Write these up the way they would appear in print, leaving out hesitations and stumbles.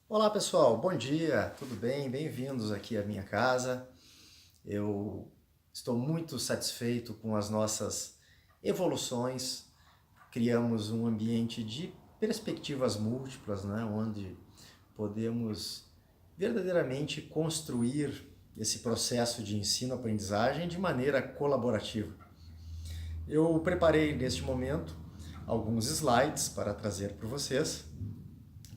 Olá pessoal, bom dia, tudo bem? Bem-vindos aqui à minha casa. Eu estou muito satisfeito com as nossas evoluções. Criamos um ambiente de perspectivas múltiplas, né? Onde podemos verdadeiramente construir esse processo de ensino-aprendizagem de maneira colaborativa. Eu preparei neste momento alguns slides para trazer para vocês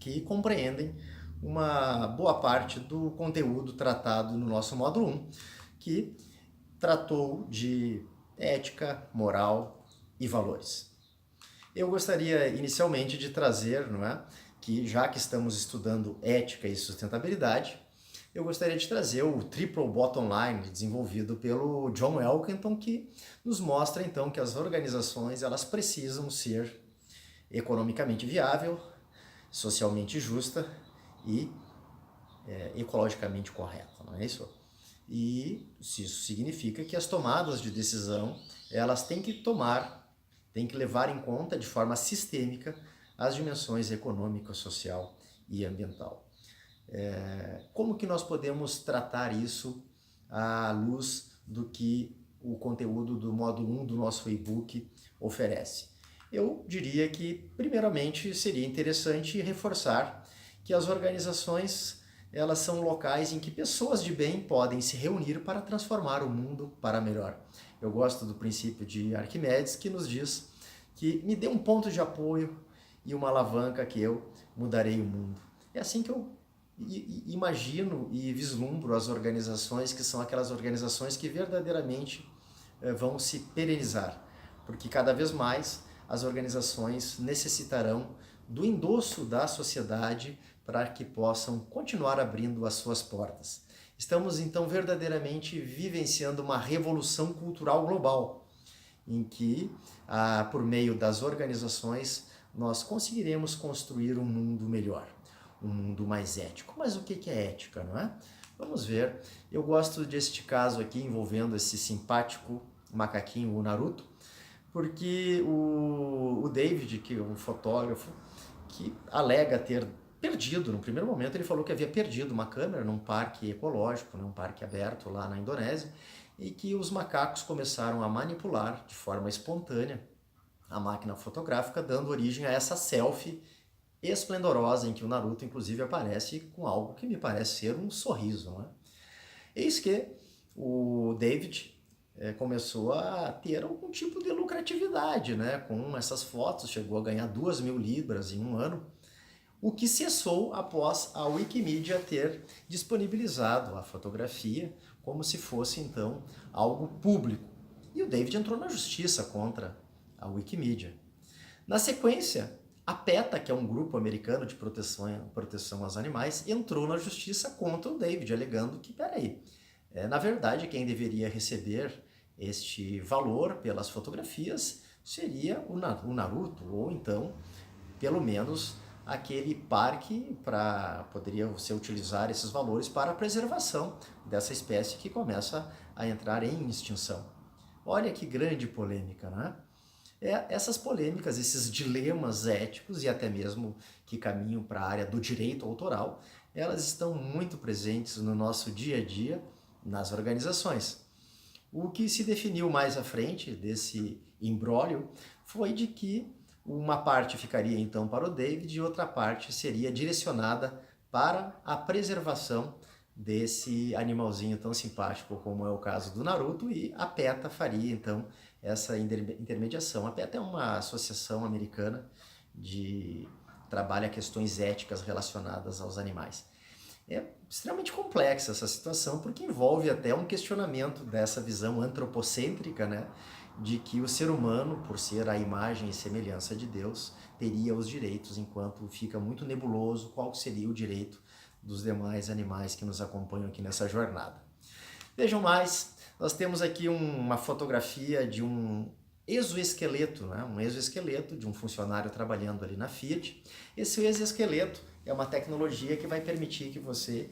que compreendem uma boa parte do conteúdo tratado no nosso módulo 1, que tratou de ética, moral e valores. Eu gostaria inicialmente de trazer, não é, que já que estamos estudando ética e sustentabilidade, eu gostaria de trazer o Triple Bottom Line desenvolvido pelo John Elkington, que nos mostra então que as organizações elas precisam ser economicamente viável, socialmente justa e ecologicamente correta, não é isso? E isso significa que as tomadas de decisão elas têm que têm que levar em conta de forma sistêmica as dimensões econômica, social e ambiental. Como que nós podemos tratar isso à luz do que o conteúdo do módulo 1 do nosso e-book oferece? Eu diria que, primeiramente, seria interessante reforçar que as organizações elas são locais em que pessoas de bem podem se reunir para transformar o mundo para melhor. Eu gosto do princípio de Arquimedes, que nos diz que me dê um ponto de apoio e uma alavanca que eu mudarei o mundo. É assim que eu imagino e vislumbro as organizações que são aquelas organizações que verdadeiramente vão se perenizar, porque cada vez mais as organizações necessitarão do endosso da sociedade para que possam continuar abrindo as suas portas. Estamos então verdadeiramente vivenciando uma revolução cultural global, em que, por meio das organizações, nós conseguiremos construir um mundo melhor, um mundo mais ético. Mas o que é ética, não é? Vamos ver. Eu gosto deste caso aqui envolvendo esse simpático macaquinho, o Naruto, porque o David, que é um fotógrafo, que alega ter perdido, no primeiro momento ele falou que havia perdido uma câmera num parque ecológico, num parque aberto lá na Indonésia, e que os macacos começaram a manipular de forma espontânea a máquina fotográfica, dando origem a essa selfie esplendorosa em que o Naruto inclusive aparece com algo que me parece ser um sorriso, não é? Eis que o David começou a ter algum tipo de lucratividade, né? Com essas fotos, chegou a ganhar 2.000 libras em um ano, o que cessou após a Wikimedia ter disponibilizado a fotografia como se fosse então algo público. E o David entrou na justiça contra a Wikimedia. Na sequência, a PETA, que é um grupo americano de proteção aos animais, entrou na justiça contra o David, alegando que, peraí, na verdade, quem deveria receber este valor pelas fotografias seria o Naruto, ou então, pelo menos, aquele parque poderia você utilizar esses valores para a preservação dessa espécie que começa a entrar em extinção. Olha que grande polêmica, né? Essas polêmicas, esses dilemas éticos e até mesmo que caminham para a área do direito autoral, elas estão muito presentes no nosso dia a dia nas organizações. O que se definiu mais à frente desse imbróglio foi de que uma parte ficaria então para o David e outra parte seria direcionada para a preservação desse animalzinho tão simpático como é o caso do Naruto, e a PETA faria então essa intermediação. A PETA é uma associação americana de trabalha questões éticas relacionadas aos animais. É extremamente complexa essa situação porque envolve até um questionamento dessa visão antropocêntrica, né, de que o ser humano, por ser a imagem e semelhança de Deus, teria os direitos, enquanto fica muito nebuloso qual seria o direito dos demais animais que nos acompanham aqui nessa jornada. Vejam mais, nós temos aqui uma fotografia de um exoesqueleto, né? Um exoesqueleto de um funcionário trabalhando ali na Fiat. Esse exoesqueleto é uma tecnologia que vai permitir que você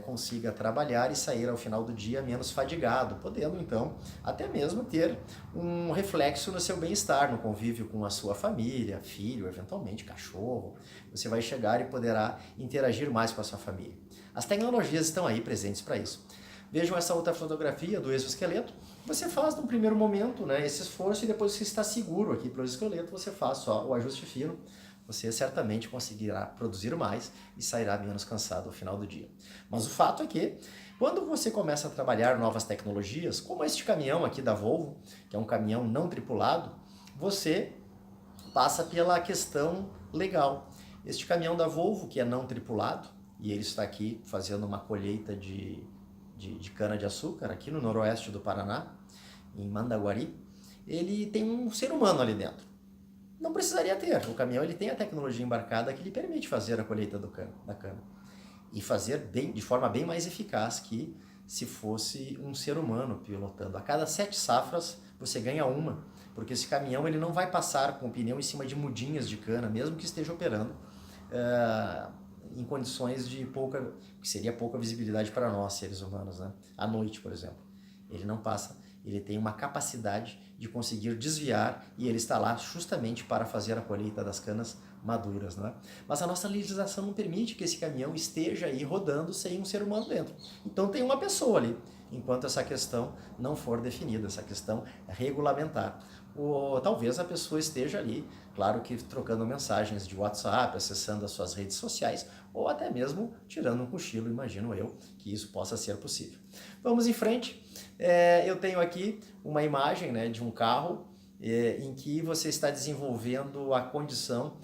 consiga trabalhar e sair ao final do dia menos fadigado, podendo então até mesmo ter um reflexo no seu bem-estar, no convívio com a sua família, filho, eventualmente cachorro. Você vai chegar e poderá interagir mais com a sua família. As tecnologias estão aí presentes para isso. Vejam essa outra fotografia do exoesqueleto. Você faz no primeiro momento, né, esse esforço e depois você está seguro aqui para o exoesqueleto, você faz só o ajuste fino. Você certamente conseguirá produzir mais e sairá menos cansado ao final do dia. Mas o fato é que, quando você começa a trabalhar novas tecnologias, como este caminhão aqui da Volvo, que é um caminhão não tripulado, você passa pela questão legal. Este caminhão da Volvo, que é não tripulado, e ele está aqui fazendo uma colheita de cana-de-açúcar aqui no noroeste do Paraná, em Mandaguari, ele tem um ser humano ali dentro. Não precisaria ter. O caminhão ele tem a tecnologia embarcada que lhe permite fazer a colheita da cana. E fazer de forma bem mais eficaz que se fosse um ser humano pilotando. A cada 7 safras você ganha uma, porque esse caminhão ele não vai passar com o pneu em cima de mudinhas de cana, mesmo que esteja operando em condições de que seria pouca visibilidade para nós, seres humanos, né? À noite, por exemplo. Ele não passa, ele tem uma capacidade de conseguir desviar e ele está lá justamente para fazer a colheita das canas maduras, né? Mas a nossa legislação não permite que esse caminhão esteja aí rodando sem um ser humano dentro. Então tem uma pessoa ali, enquanto essa questão não for definida, essa questão regulamentar. Ou talvez a pessoa esteja ali, claro que trocando mensagens de WhatsApp, acessando as suas redes sociais, ou até mesmo tirando um cochilo, imagino eu, que isso possa ser possível. Vamos em frente. Eu tenho aqui uma imagem, né, de um carro em que você está desenvolvendo a condição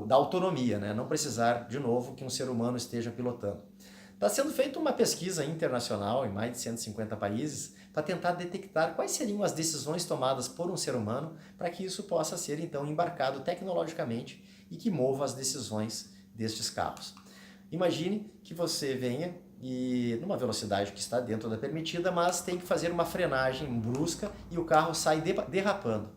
da autonomia, né? Não precisar, de novo, que um ser humano esteja pilotando. Está sendo feita uma pesquisa internacional em mais de 150 países para tentar detectar quais seriam as decisões tomadas por um ser humano para que isso possa ser então embarcado tecnologicamente e que mova as decisões destes carros. Imagine que você venha e numa velocidade que está dentro da permitida, mas tem que fazer uma frenagem brusca e o carro sai derrapando.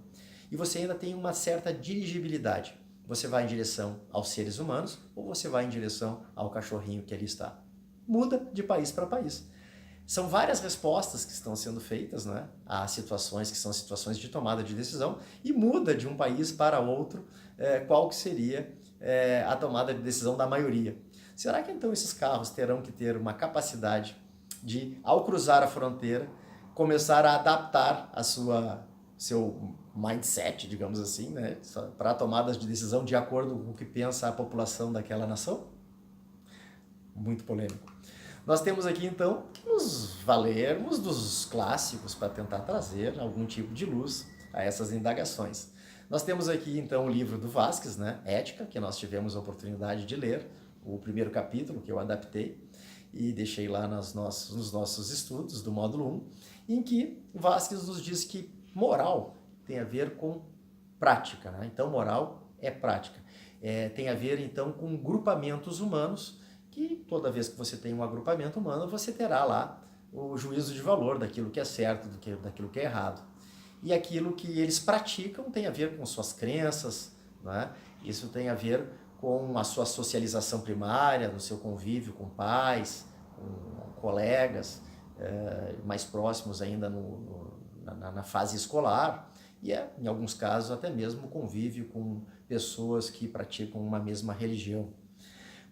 E você ainda tem uma certa dirigibilidade. Você vai em direção aos seres humanos ou você vai em direção ao cachorrinho que ali está. Muda de país para país. São várias respostas que estão sendo feitas, né, a situações que são situações de tomada de decisão e muda de um país para outro qual que seria a tomada de decisão da maioria. Será que então esses carros terão que ter uma capacidade de, ao cruzar a fronteira, começar a adaptar seu mindset, digamos assim, né, para tomadas de decisão de acordo com o que pensa a população daquela nação? Muito polêmico. Nós temos aqui então que nos valermos dos clássicos para tentar trazer algum tipo de luz a essas indagações. Nós temos aqui então o livro do Vasquez, né, Ética, que nós tivemos a oportunidade de ler, o primeiro capítulo que eu adaptei e deixei lá nos nossos estudos do módulo 1, em que o Vasquez nos diz que moral tem a ver com prática, né? Então moral é prática. Tem a ver então com grupamentos humanos, que toda vez que você tem um agrupamento humano, você terá lá o juízo de valor daquilo que é certo, daquilo que é errado. E aquilo que eles praticam tem a ver com suas crenças, né? Isso tem a ver com a sua socialização primária, no seu convívio com pais, com colegas, mais próximos ainda na fase escolar, e em alguns casos, até mesmo convívio com pessoas que praticam uma mesma religião.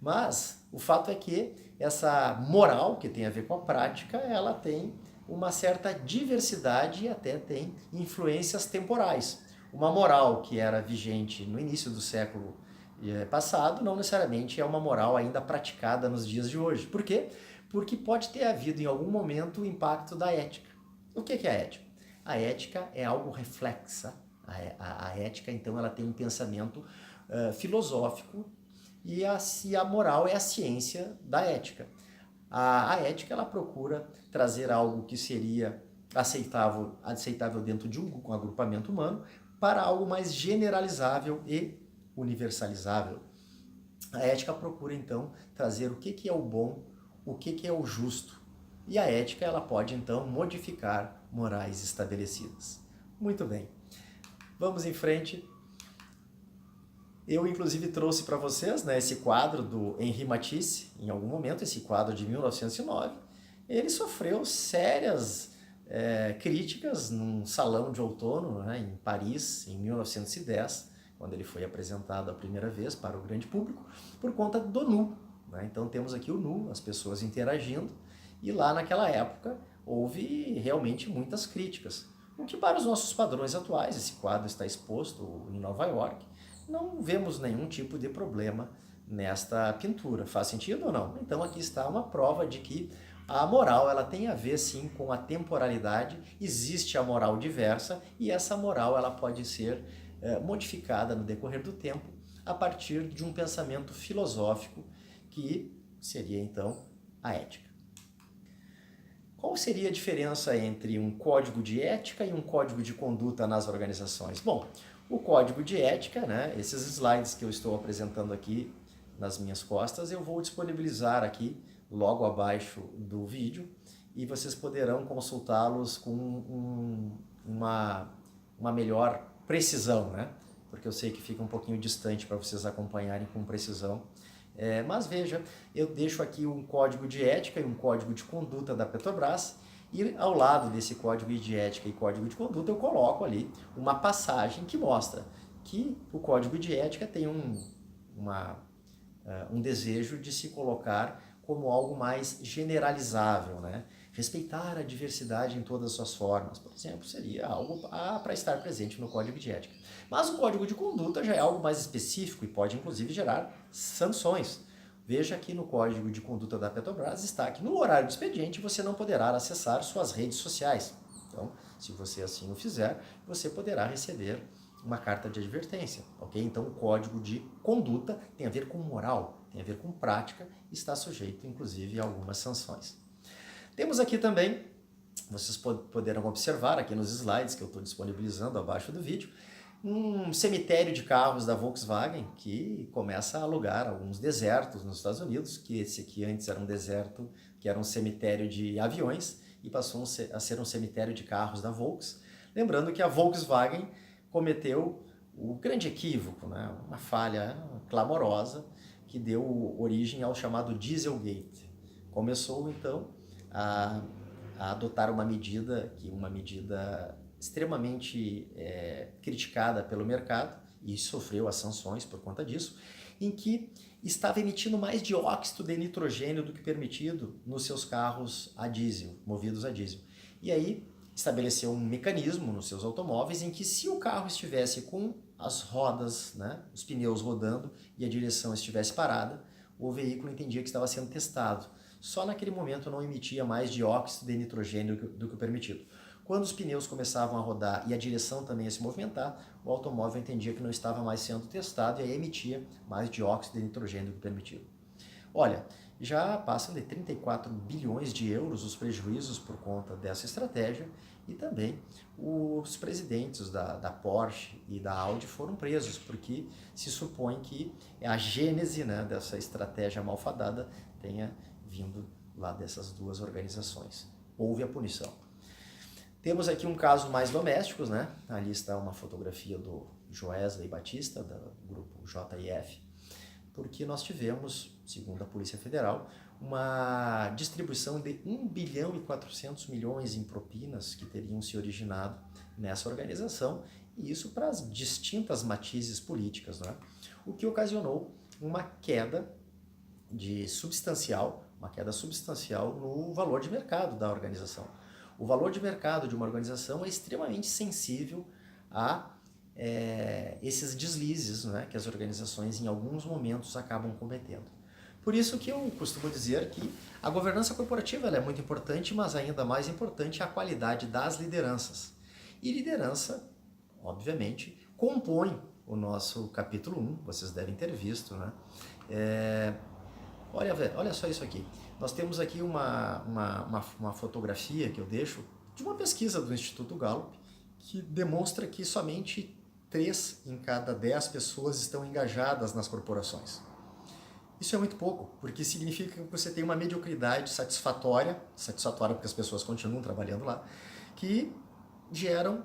Mas o fato é que essa moral, que tem a ver com a prática, ela tem uma certa diversidade e até tem influências temporais. Uma moral que era vigente no início do século passado não necessariamente é uma moral ainda praticada nos dias de hoje. Por quê? Porque pode ter havido em algum momento o impacto da ética. O que é a ética? A ética é algo reflexa. A ética, então, ela tem um pensamento filosófico e a moral é a ciência da ética. A ética, ela procura trazer algo que seria aceitável dentro de um agrupamento humano para algo mais generalizável e universalizável. A ética procura, então, trazer o que é o bom, o que é o justo. E a ética, ela pode, então, modificar morais estabelecidas. Muito bem. Vamos em frente. Eu, inclusive, trouxe para vocês, né, esse quadro do Henri Matisse, em algum momento, esse quadro de 1909. Ele sofreu sérias críticas num salão de outono, né, em Paris, em 1910, quando ele foi apresentado a primeira vez para o grande público, por conta do nu. Né? Então temos aqui o nu, as pessoas interagindo, e lá naquela época houve realmente muitas críticas. O que para os nossos padrões atuais, esse quadro está exposto em Nova York, não vemos nenhum tipo de problema nesta pintura. Faz sentido ou não? Então aqui está uma prova de que a moral ela tem a ver sim com a temporalidade, existe a moral diversa e essa moral ela pode ser modificada no decorrer do tempo a partir de um pensamento filosófico que seria então a ética. Qual seria a diferença entre um código de ética e um código de conduta nas organizações? Bom, o código de ética, né, esses slides que eu estou apresentando aqui nas minhas costas, eu vou disponibilizar aqui logo abaixo do vídeo e vocês poderão consultá-los com uma melhor precisão, né? Porque eu sei que fica um pouquinho distante para vocês acompanharem com precisão. Mas veja, eu deixo aqui um código de ética e um código de conduta da Petrobras e ao lado desse código de ética e código de conduta eu coloco ali uma passagem que mostra que o código de ética tem um desejo de se colocar como algo mais generalizável, né? Respeitar a diversidade em todas as suas formas, por exemplo, seria algo para estar presente no código de ética. Mas o código de conduta já é algo mais específico e pode inclusive gerar sanções. Veja aqui no código de conduta da Petrobras está que no horário do expediente você não poderá acessar suas redes sociais. Então, se você assim o fizer, você poderá receber uma carta de advertência, ok? Então, o código de conduta tem a ver com moral, tem a ver com prática e está sujeito, inclusive, a algumas sanções. Temos aqui também, vocês poderão observar aqui nos slides que eu estou disponibilizando abaixo do vídeo, um cemitério de carros da Volkswagen que começa a alugar alguns desertos nos Estados Unidos, que esse aqui antes era um deserto, que era um cemitério de aviões e passou a ser um cemitério de carros da Volkswagen. Lembrando que a Volkswagen cometeu o grande equívoco, né? Uma falha clamorosa que deu origem ao chamado Dieselgate. Começou então a adotar uma medida extremamente criticada pelo mercado e sofreu as sanções por conta disso, em que estava emitindo mais dióxido de nitrogênio do que permitido nos seus carros a diesel, movidos a diesel. E aí estabeleceu um mecanismo nos seus automóveis em que se o carro estivesse com as rodas, né, os pneus rodando e a direção estivesse parada, o veículo entendia que estava sendo testado. Só naquele momento não emitia mais dióxido de nitrogênio do que o permitido. Quando os pneus começavam a rodar e a direção também a se movimentar, o automóvel entendia que não estava mais sendo testado e aí emitia mais dióxido de nitrogênio do que permitido. Olha, já passam de 34 bilhões de euros os prejuízos por conta dessa estratégia e também os presidentes da Porsche e da Audi foram presos porque se supõe que a gênese, né, dessa estratégia malfadada tenha vindo lá dessas duas organizações. Houve a punição. Temos aqui um caso mais doméstico, né? Ali está uma fotografia do Joesley Batista, do grupo JIF, porque nós tivemos, segundo a Polícia Federal, uma distribuição de 1 bilhão e 400 milhões em propinas que teriam se originado nessa organização, e isso para as distintas matizes políticas, né? O que ocasionou uma queda substancial no valor de mercado da organização. O valor de mercado de uma organização é extremamente sensível a esses deslizes, né, que as organizações em alguns momentos acabam cometendo. Por isso que eu costumo dizer que a governança corporativa ela é muito importante, mas ainda mais importante é a qualidade das lideranças. E liderança, obviamente, compõe o nosso capítulo 1, vocês devem ter visto, né? Olha só isso aqui. Nós temos aqui uma fotografia que eu deixo de uma pesquisa do Instituto Gallup que demonstra que somente 3 em cada 10 pessoas estão engajadas nas corporações. Isso é muito pouco, porque significa que você tem uma mediocridade satisfatória porque as pessoas continuam trabalhando lá, que geram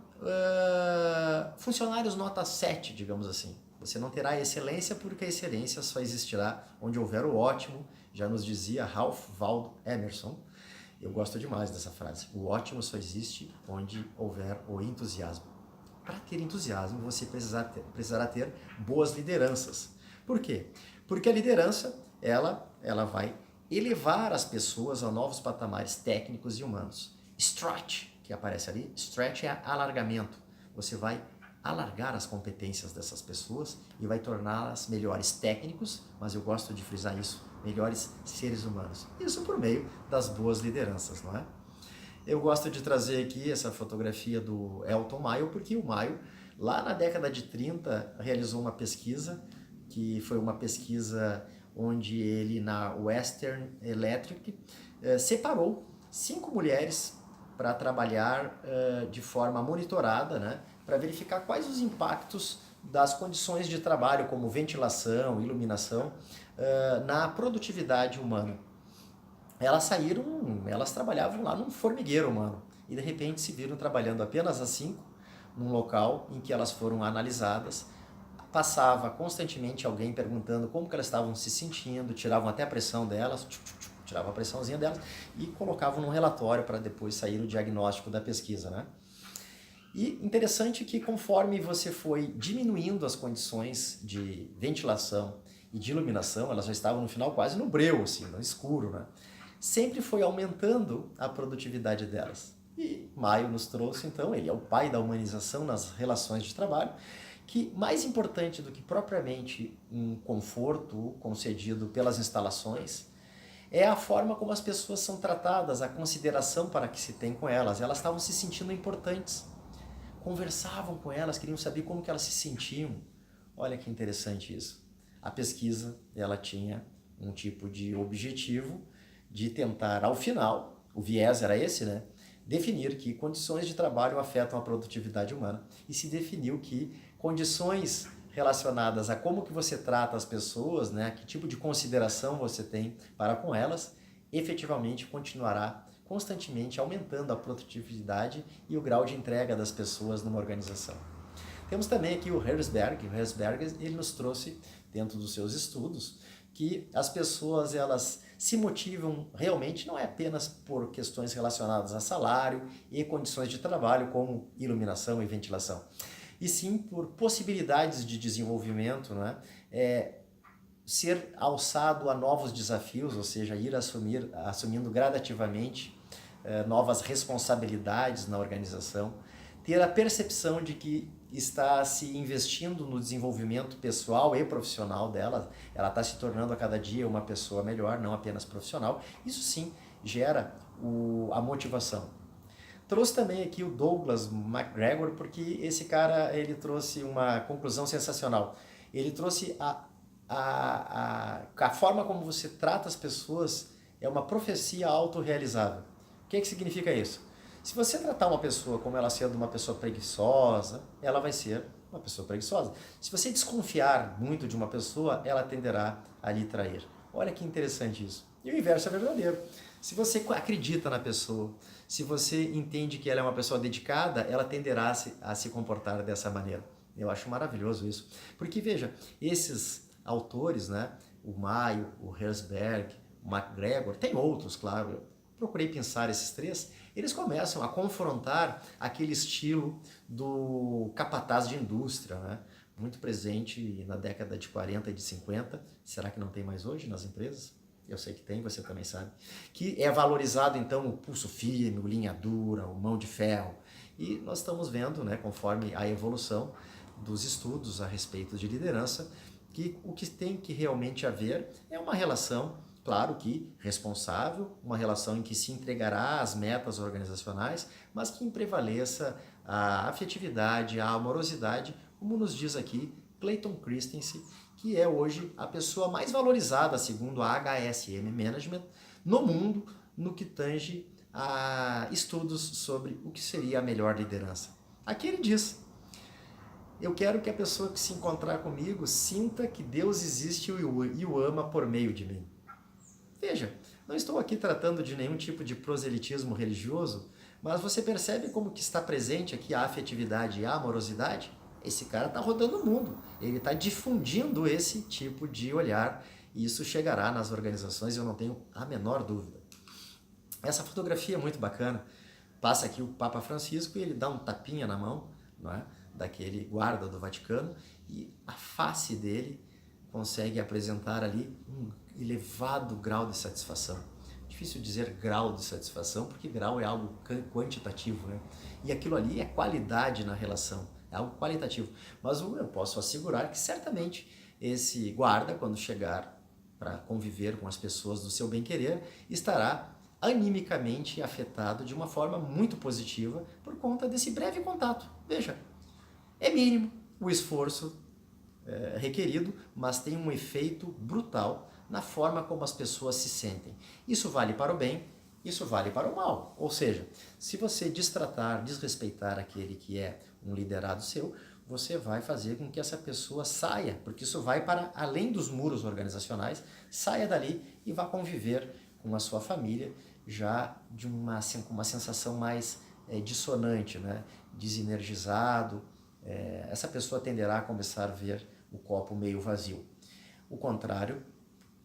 funcionários nota 7, digamos assim. Você não terá excelência porque a excelência só existirá onde houver o ótimo, já nos dizia Ralph Waldo Emerson. Eu gosto demais dessa frase. O ótimo só existe onde houver o entusiasmo. Para ter entusiasmo, você precisará ter boas lideranças. Por quê? Porque a liderança, ela vai elevar as pessoas a novos patamares técnicos e humanos. Stretch, que aparece ali, stretch é alargamento. Você vai alargar as competências dessas pessoas e vai torná-las melhores técnicos, mas eu gosto de frisar isso, melhores seres humanos. Isso por meio das boas lideranças, não é? Eu gosto de trazer aqui essa fotografia do Elton Mayo, porque o Mayo, lá na década de 30, realizou uma pesquisa, que foi uma pesquisa onde ele, na Western Electric, separou 5 mulheres para trabalhar de forma monitorada, né, para verificar quais os impactos das condições de trabalho, como ventilação, iluminação, na produtividade humana. Elas trabalhavam lá num formigueiro humano e de repente se viram trabalhando apenas às 5 num local em que elas foram analisadas. Passava constantemente alguém perguntando como que elas estavam se sentindo, tiravam até a pressão delas, tiravam a pressãozinha delas e colocavam num relatório para depois sair o diagnóstico da pesquisa, né? E interessante que conforme você foi diminuindo as condições de ventilação e de iluminação, elas já estavam no final quase no breu, assim, no escuro, né? Sempre foi aumentando a produtividade delas. E Mayo nos trouxe, então, ele é o pai da humanização nas relações de trabalho, que mais importante do que propriamente um conforto concedido pelas instalações, é a forma como as pessoas são tratadas, a consideração para que se tem com elas. Elas estavam se sentindo importantes, conversavam com elas, queriam saber como que elas se sentiam. Olha que interessante isso. A pesquisa, ela tinha um tipo de objetivo de tentar, ao final, o viés era esse, né? Definir que condições de trabalho afetam a produtividade humana e se definiu que condições relacionadas a como que você trata as pessoas, né, que tipo de consideração você tem para com elas, efetivamente continuará constantemente aumentando a produtividade e o grau de entrega das pessoas numa organização. Temos também aqui o Herzberg. O Herzberg, ele nos trouxe, dentro dos seus estudos, que as pessoas elas se motivam realmente não é apenas por questões relacionadas a salário e condições de trabalho, como iluminação e ventilação, e sim por possibilidades de desenvolvimento, né? Ser alçado a novos desafios, ou seja, ir assumindo gradativamente novas responsabilidades na organização, ter a percepção de que está se investindo no desenvolvimento pessoal e profissional dela, ela está se tornando a cada dia uma pessoa melhor, não apenas profissional. Isso sim gera a motivação. Trouxe também aqui o Douglas McGregor, porque esse cara ele trouxe uma conclusão sensacional. Ele trouxe a forma como você trata as pessoas é uma profecia autorrealizável. O que significa isso? Se você tratar uma pessoa como ela sendo uma pessoa preguiçosa, ela vai ser uma pessoa preguiçosa. Se você desconfiar muito de uma pessoa, ela tenderá a lhe trair. Olha que interessante isso. E o inverso é verdadeiro. Se você acredita na pessoa, se você entende que ela é uma pessoa dedicada, ela tenderá a se comportar dessa maneira. Eu acho maravilhoso isso. Porque, veja, esses autores, né, o Mayo, o Herzberg, o McGregor, tem outros, claro, eu procurei pensar esses três, eles começam a confrontar aquele estilo do capataz de indústria, né? Muito presente na década de 40 e de 50, será que não tem mais hoje nas empresas? Eu sei que tem, você também sabe. Que é valorizado então o pulso firme, o linha dura, o mão de ferro. E nós estamos vendo, né, conforme a evolução dos estudos a respeito de liderança, que o que tem que realmente haver é uma relação, claro que responsável, uma relação em que se entregará às metas organizacionais, mas que prevaleça a afetividade, a amorosidade, como nos diz aqui Clayton Christensen, que é hoje a pessoa mais valorizada, segundo a HSM Management, no mundo, no que tange a estudos sobre o que seria a melhor liderança. Aqui ele diz: eu quero que a pessoa que se encontrar comigo sinta que Deus existe e o ama por meio de mim. Veja, não estou aqui tratando de nenhum tipo de proselitismo religioso, Mas você percebe como que está presente aqui a afetividade e a amorosidade? Esse cara está rodando o mundo, ele está difundindo esse tipo de olhar e isso chegará nas organizações, eu não tenho a menor dúvida. Essa fotografia é muito bacana, passa aqui o Papa Francisco e ele dá um tapinha na mão, não é? Daquele guarda do Vaticano e a face dele consegue apresentar ali um elevado grau de satisfação. Difícil dizer grau de satisfação, porque grau é algo quantitativo, né? E aquilo ali é qualidade na relação, é algo qualitativo. Mas eu posso assegurar que certamente esse guarda, quando chegar para conviver com as pessoas do seu bem-querer, estará animicamente afetado de uma forma muito positiva por conta desse breve contato. Veja, é mínimo o esforço requerido, mas tem um efeito brutal na forma como as pessoas se sentem. Isso vale para o bem, isso vale para o mal. Ou seja, se você destratar, desrespeitar aquele que é um liderado seu, você vai fazer com que essa pessoa saia, porque isso vai para além dos muros organizacionais, saia dali e vá conviver com a sua família já de com uma sensação mais dissonante, né? Desenergizado. Essa pessoa tenderá a começar a ver o copo meio vazio. O contrário,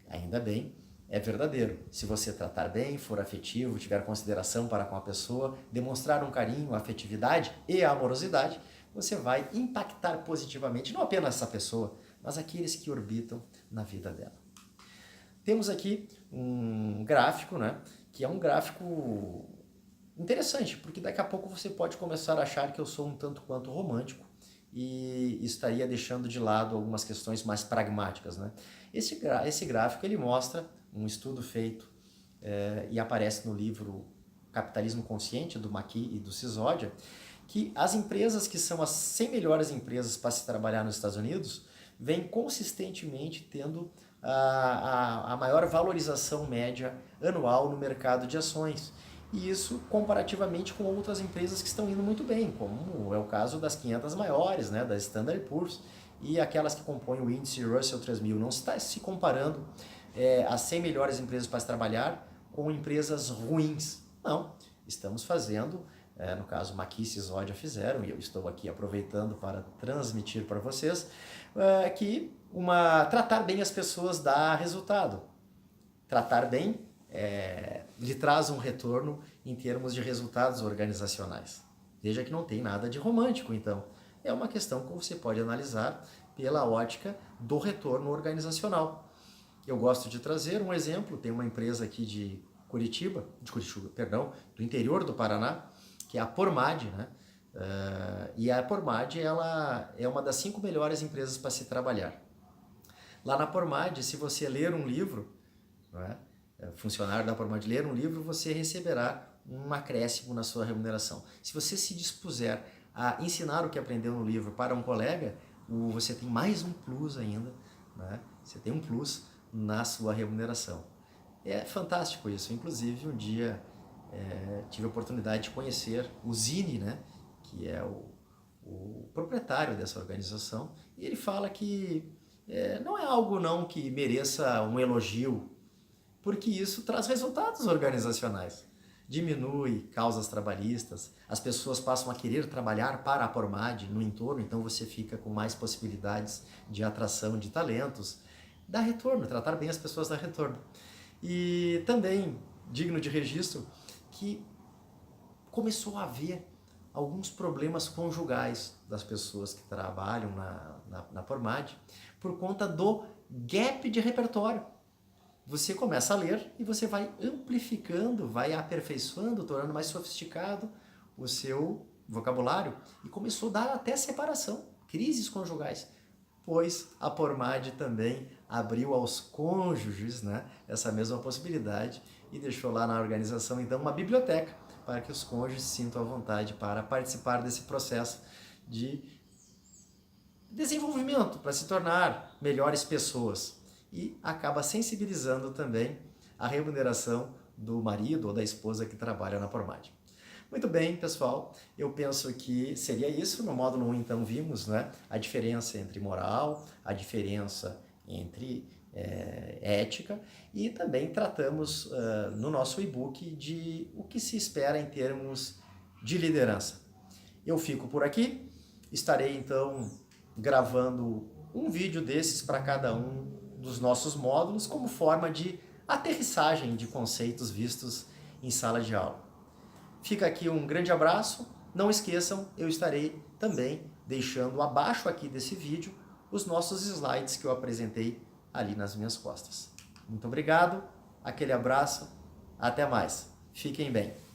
ainda bem, é verdadeiro. Se você tratar bem, for afetivo, tiver consideração para com a pessoa, demonstrar um carinho, afetividade e amorosidade, você vai impactar positivamente não apenas essa pessoa, mas aqueles que orbitam na vida dela. Temos aqui um gráfico, né, que é um gráfico interessante, porque daqui a pouco você pode começar a achar que eu sou um tanto quanto romântico e estaria deixando de lado algumas questões mais pragmáticas, né? Esse gráfico ele mostra um estudo feito e aparece no livro Capitalismo Consciente, do McKee e do Sisodia, que as empresas que são as 100 melhores empresas para se trabalhar nos Estados Unidos vêm consistentemente tendo a maior valorização média anual no mercado de ações. E isso comparativamente com outras empresas que estão indo muito bem, como é o caso das 500 maiores, né, das Standard Poor's, e aquelas que compõem o índice Russell 3000. Não está se comparando as 100 melhores empresas para se trabalhar com empresas ruins. Não, estamos fazendo, no caso McKee e Sisodia fizeram, e eu estou aqui aproveitando para transmitir para vocês, que tratar bem as pessoas dá resultado. Tratar bem lhe traz um retorno em termos de resultados organizacionais. Veja que não tem nada de romântico, então. É uma questão que você pode analisar pela ótica do retorno organizacional. Eu gosto de trazer um exemplo, tem uma empresa aqui de Curitiba, do interior do Paraná, que é a Pormad, né? E a Pormad, ela é uma das 5 melhores empresas para se trabalhar. Lá na Pormad, se você ler um livro, não é? Funcionário da Pormad ler um livro, você receberá um acréscimo na sua remuneração. Se você se dispuser a ensinar o que aprendeu no livro para um colega, você tem mais um plus ainda, né? Você tem um plus na sua remuneração. É fantástico isso. Inclusive, um dia tive a oportunidade de conhecer o Zini, né? Que é o proprietário dessa organização, e ele fala que não é algo não que mereça um elogio, porque isso traz resultados organizacionais. Diminui causas trabalhistas, as pessoas passam a querer trabalhar para a Pormad no entorno, então você fica com mais possibilidades de atração de talentos. Dá retorno, tratar bem as pessoas dá retorno. E também, digno de registro, que começou a haver alguns problemas conjugais das pessoas que trabalham na Pormad por conta do gap de repertório. Você começa a ler e você vai amplificando, vai aperfeiçoando, tornando mais sofisticado o seu vocabulário e começou a dar até separação, crises conjugais, pois a Pormad também abriu aos cônjuges, né, essa mesma possibilidade e deixou lá na organização então uma biblioteca para que os cônjuges se sintam à vontade para participar desse processo de desenvolvimento, para se tornar melhores pessoas. E acaba sensibilizando também a remuneração do marido ou da esposa que trabalha na Pormad. Muito bem, pessoal, eu penso que seria isso. No módulo 1, então, vimos, né, a diferença entre moral, a diferença entre ética e também tratamos no nosso e-book de o que se espera em termos de liderança. Eu fico por aqui, estarei então gravando um vídeo desses para cada um dos nossos módulos como forma de aterrissagem de conceitos vistos em sala de aula. Fica aqui um grande abraço. Não esqueçam, eu estarei também deixando abaixo aqui desse vídeo os nossos slides que eu apresentei ali nas minhas costas. Muito obrigado, aquele abraço, até mais. Fiquem bem.